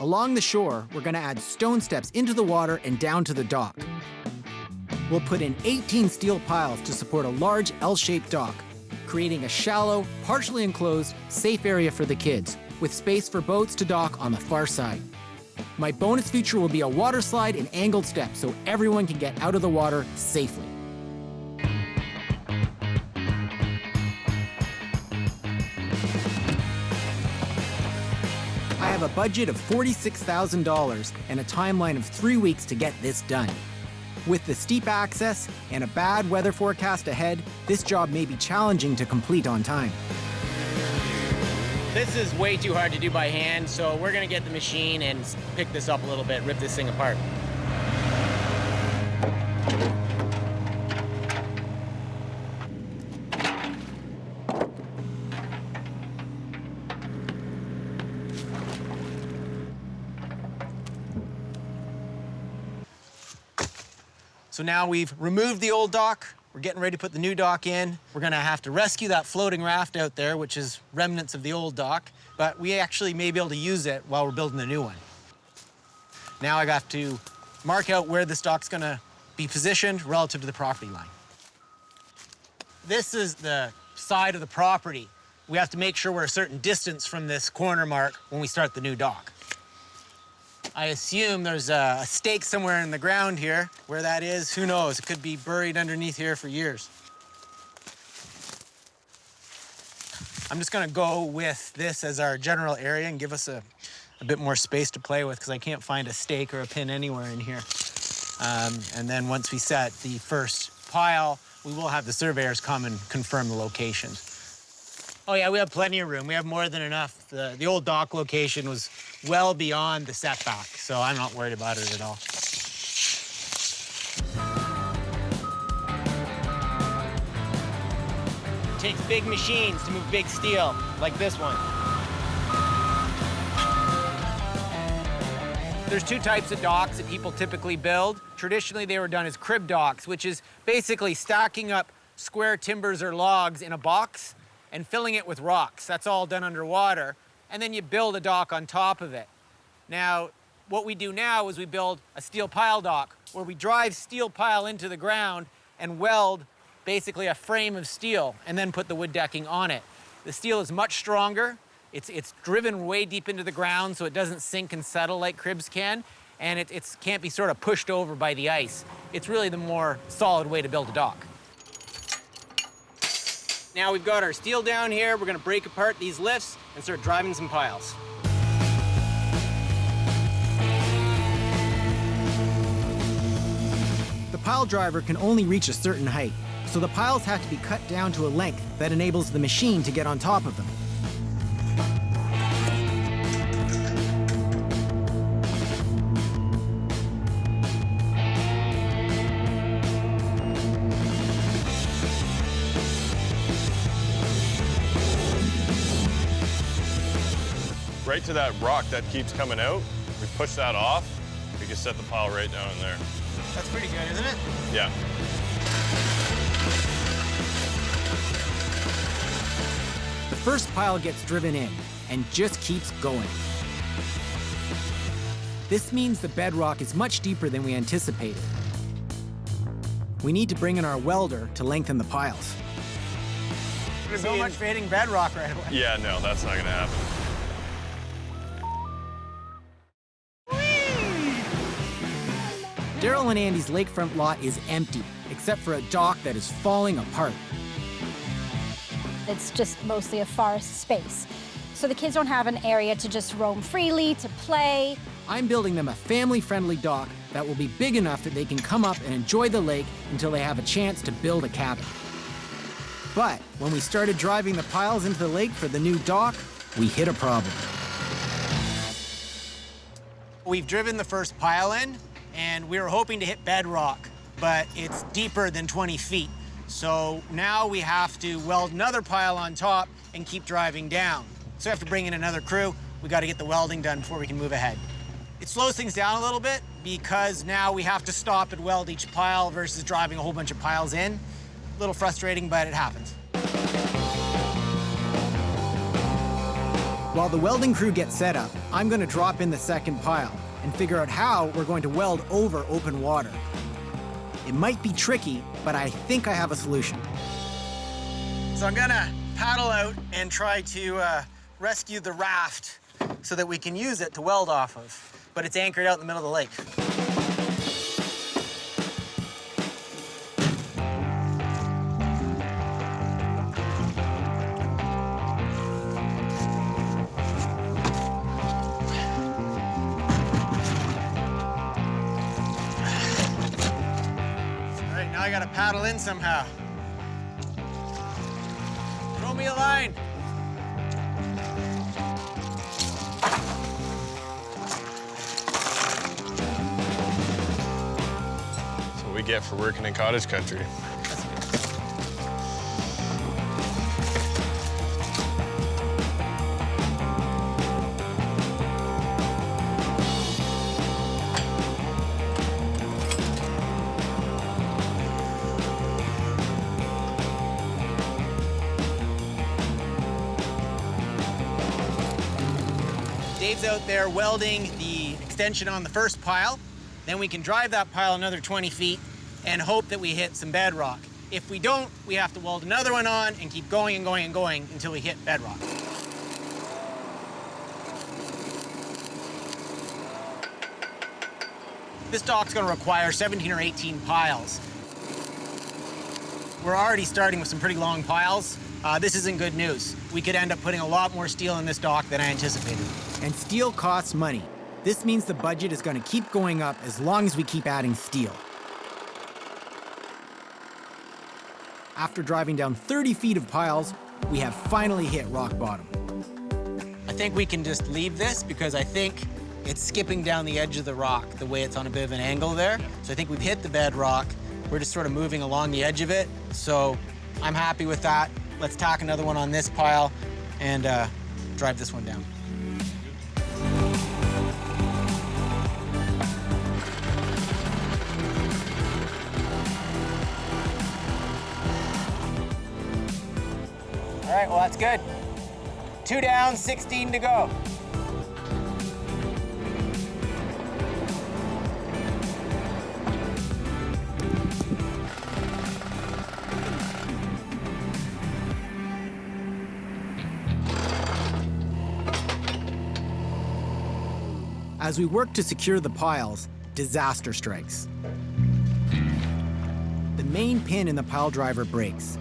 Along the shore, we're going to add stone steps into the water and down to the dock. We'll put in 18 steel piles to support a large L-shaped dock, creating a shallow, partially enclosed, safe area for the kids, with space for boats to dock on the far side. My bonus feature will be a water slide and angled steps so everyone can get out of the water safely. I have a budget of $46,000 and a timeline of 3 weeks to get this done. With the steep access and a bad weather forecast ahead, this job may be challenging to complete on time. This is way too hard to do by hand, so we're gonna get the machine and pick this up a little bit, rip this thing apart. So now we've removed the old dock. We're getting ready to put the new dock in. We're gonna have to rescue that floating raft out there, which is remnants of the old dock, but we actually may be able to use it while we're building the new one. Now I have to mark out where this dock's gonna be positioned relative to the property line. This is the side of the property. We have to make sure we're a certain distance from this corner mark when we start the new dock. I assume there's a stake somewhere in the ground here. Where that is, who knows? It could be buried underneath here for years. I'm just gonna go with this as our general area and give us a bit more space to play with because I can't find a stake or a pin anywhere in here. And then once we set the first pile, we will have the surveyors come and confirm the locations. Oh yeah, we have plenty of room. We have more than enough. The old dock location was well beyond the setback, so I'm not worried about it at all. It takes big machines to move big steel, like this one. There's two types of docks that people typically build. Traditionally, they were done as crib docks, which is basically stacking up square timbers or logs in a box and filling it with rocks. That's all done underwater. And then you build a dock on top of it. Now, what we do now is we build a steel pile dock where we drive steel pile into the ground and weld basically a frame of steel and then put the wood decking on it. The steel is much stronger. It's driven way deep into the ground so it doesn't sink and settle like cribs can, and it can't be sort of pushed over by the ice. It's really the more solid way to build a dock. Now we've got our steel down here. We're gonna break apart these lifts and start driving some piles. The pile driver can only reach a certain height, so the piles have to be cut down to a length that enables the machine to get on top of them. Right to that rock that keeps coming out, we push that off, we can set the pile right down in there. That's pretty good, isn't it? Yeah. The first pile gets driven in and just keeps going. This means the bedrock is much deeper than we anticipated. We need to bring in our welder to lengthen the piles. So much for hitting bedrock right away. Yeah, no, that's not gonna happen. Darryl and Andy's lakefront lot is empty, except for a dock that is falling apart. It's just mostly a forest space. So the kids don't have an area to just roam freely, to play. I'm building them a family-friendly dock that will be big enough that they can come up and enjoy the lake until they have a chance to build a cabin. But when we started driving the piles into the lake for the new dock, we hit a problem. We've driven the first pile in, and we were hoping to hit bedrock, but it's deeper than 20 feet. So now we have to weld another pile on top and keep driving down. So we have to bring in another crew. We got to get the welding done before we can move ahead. It slows things down a little bit because now we have to stop and weld each pile versus driving a whole bunch of piles in. A little frustrating, but it happens. While the welding crew gets set up, I'm going to drop in the second pile and figure out how we're going to weld over open water. It might be tricky, but I think I have a solution. So I'm gonna paddle out and try to rescue the raft so that we can use it to weld off of, but it's anchored out in the middle of the lake. All right, now I gotta paddle in somehow. Throw me a line. That's what we get for working in cottage country. Dave's out there welding the extension on the first pile. Then we can drive that pile another 20 feet and hope that we hit some bedrock. If we don't, we have to weld another one on and keep going and going and going until we hit bedrock. This dock's gonna require 17 or 18 piles. We're already starting with some pretty long piles. This isn't good news. We could end up putting a lot more steel in this dock than I anticipated. And steel costs money. This means the budget is going to keep going up as long as we keep adding steel. After driving down 30 feet of piles, we have finally hit rock bottom. I think we can just leave this because I think it's skipping down the edge of the rock the way it's on a bit of an angle there. So I think we've hit the bedrock. We're just sort of moving along the edge of it. So I'm happy with that. Let's tack another one on this pile and drive this one down. All right, well, that's good. 2 down, 16 to go. As we work to secure the piles, disaster strikes. The main pin in the pile driver breaks.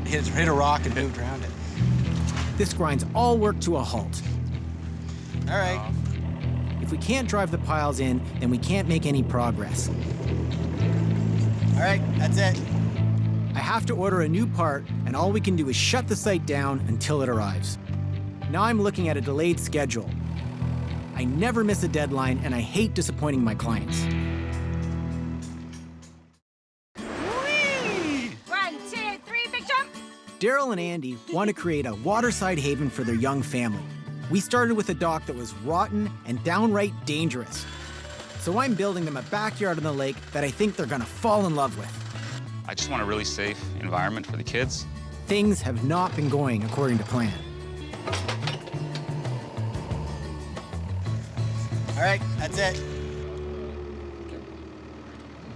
Hit a rock and moved around it. This grinds all work to a halt. All right. If we can't drive the piles in, then we can't make any progress. All right, that's it. I have to order a new part, and all we can do is shut the site down until it arrives. Now I'm looking at a delayed schedule. I never miss a deadline, and I hate disappointing my clients. 1, 2, 3, big jump. Darryl and Andy want to create a waterside haven for their young family. We started with a dock that was rotten and downright dangerous. So I'm building them a backyard on the lake that I think they're gonna fall in love with. I just want a really safe environment for the kids. Things have not been going according to plan. All right, that's it.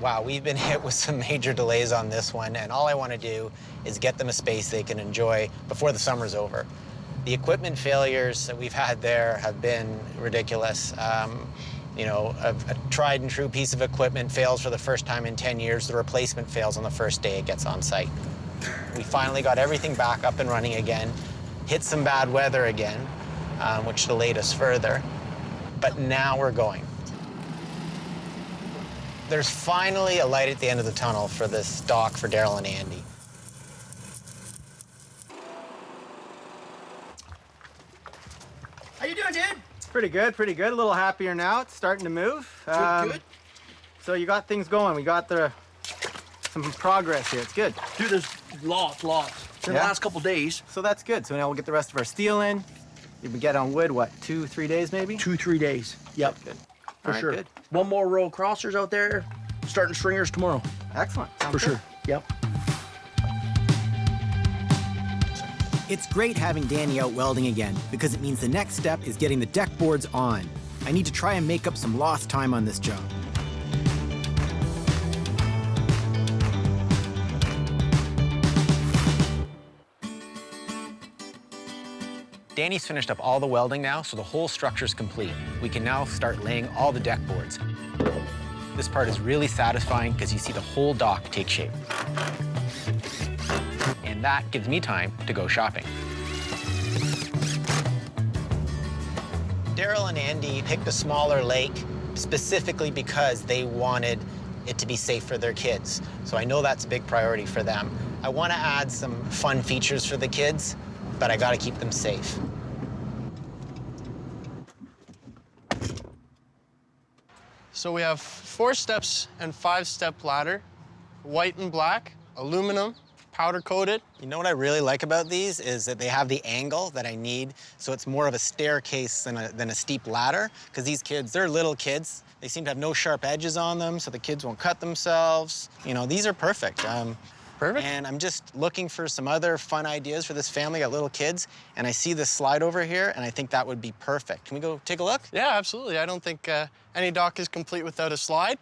Wow, we've been hit with some major delays on this one, and all I want to do is get them a space they can enjoy before the summer's over. The equipment failures that we've had there have been ridiculous. You know, a tried and true piece of equipment fails for the first time in 10 years. The replacement fails on the first day it gets on site. We finally got everything back up and running again, hit some bad weather again, which delayed us further. But now we're going. There's finally a light at the end of the tunnel for this dock for Darryl and Andy. How you doing, dude? Pretty good, pretty good. A little happier now. It's starting to move. Good. So you got things going. We got some progress here. It's good. Dude, there's lots. In the Yeah? last couple days. So that's good. So now we'll get the rest of our steel in. We get on wood, what, 2-3 days maybe? 2-3 days. Yep, Good. for All right, sure. good. One more row of crossers out there. Starting stringers tomorrow. Excellent. Sounds For good. sure. Yep. It's great having Danny out welding again because it means the next step is getting the deck boards on. I need to try and make up some lost time on this job. Danny's finished up all the welding now, so the whole structure's complete. We can now start laying all the deck boards. This part is really satisfying because you see the whole dock take shape. And that gives me time to go shopping. Darryl and Andy picked a smaller lake specifically because they wanted it to be safe for their kids. So I know that's a big priority for them. I want to add some fun features for the kids, but I gotta keep them safe. So we have 4 steps and 5-step ladder, white and black, aluminum, powder coated. You know what I really like about these is that they have the angle that I need, so it's more of a staircase than a steep ladder, because these kids, they're little kids. They seem to have no sharp edges on them, so the kids won't cut themselves. You know, these are perfect. Perfect. And I'm just looking for some other fun ideas for this family. Got little kids, and I see this slide over here, and I think that would be perfect. Can we go take a look? Yeah, absolutely. I don't think any dock is complete without a slide.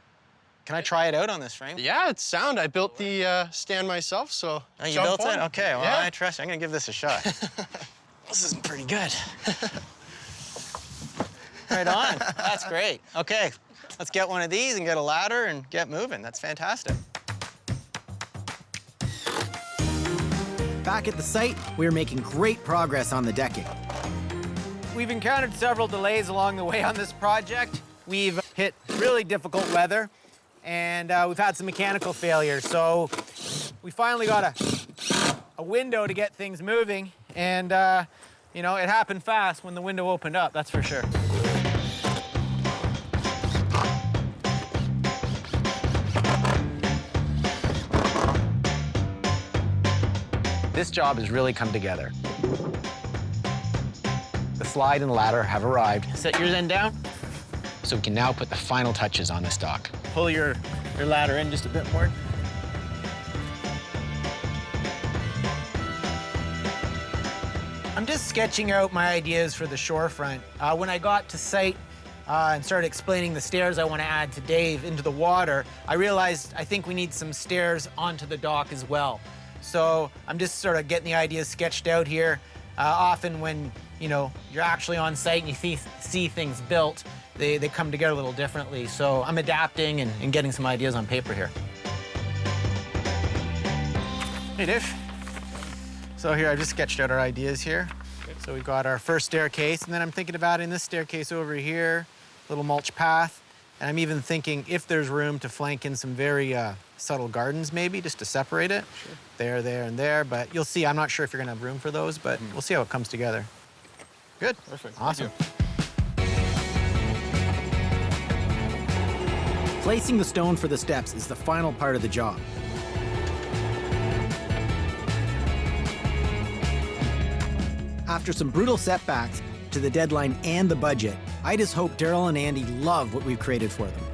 Can I try it out on this frame? Yeah, it's sound. I built the stand myself, so Oh, you jump built it? on. Okay, well, Yeah. I trust you. I'm gonna give this a shot. This is pretty good. Right on. That's great. Okay, let's get one of these and get a ladder and get moving. That's fantastic. Back at the site, we're making great progress on the decking. We've encountered several delays along the way on this project. We've hit really difficult weather, and we've had some mechanical failures. So we finally got a window to get things moving, and you know, it happened fast when the window opened up, that's for sure. This job has really come together. The slide and ladder have arrived. Set yours end down, so we can now put the final touches on this dock. Pull your ladder in just a bit more. I'm just sketching out my ideas for the shorefront. When I got to site and started explaining the stairs I want to add to Dave into the water, I realized I think we need some stairs onto the dock as well. So I'm just sort of getting the ideas sketched out here. Often when, you know, you're actually on site and you see things built, they come together a little differently. So I'm adapting and getting some ideas on paper here. Hey, Dave. So here, I just sketched out our ideas here. So we got our first staircase, and then I'm thinking about in this staircase over here, little mulch path. And I'm even thinking if there's room to flank in some very subtle gardens maybe, just to separate it. Sure. There, and there. But you'll see, I'm not sure if you're gonna have room for those, but we'll see how it comes together. Good. Perfect. Awesome. Placing the stone for the steps is the final part of the job. After some brutal setbacks to the deadline and the budget, I just hope Darryl and Andy love what we've created for them.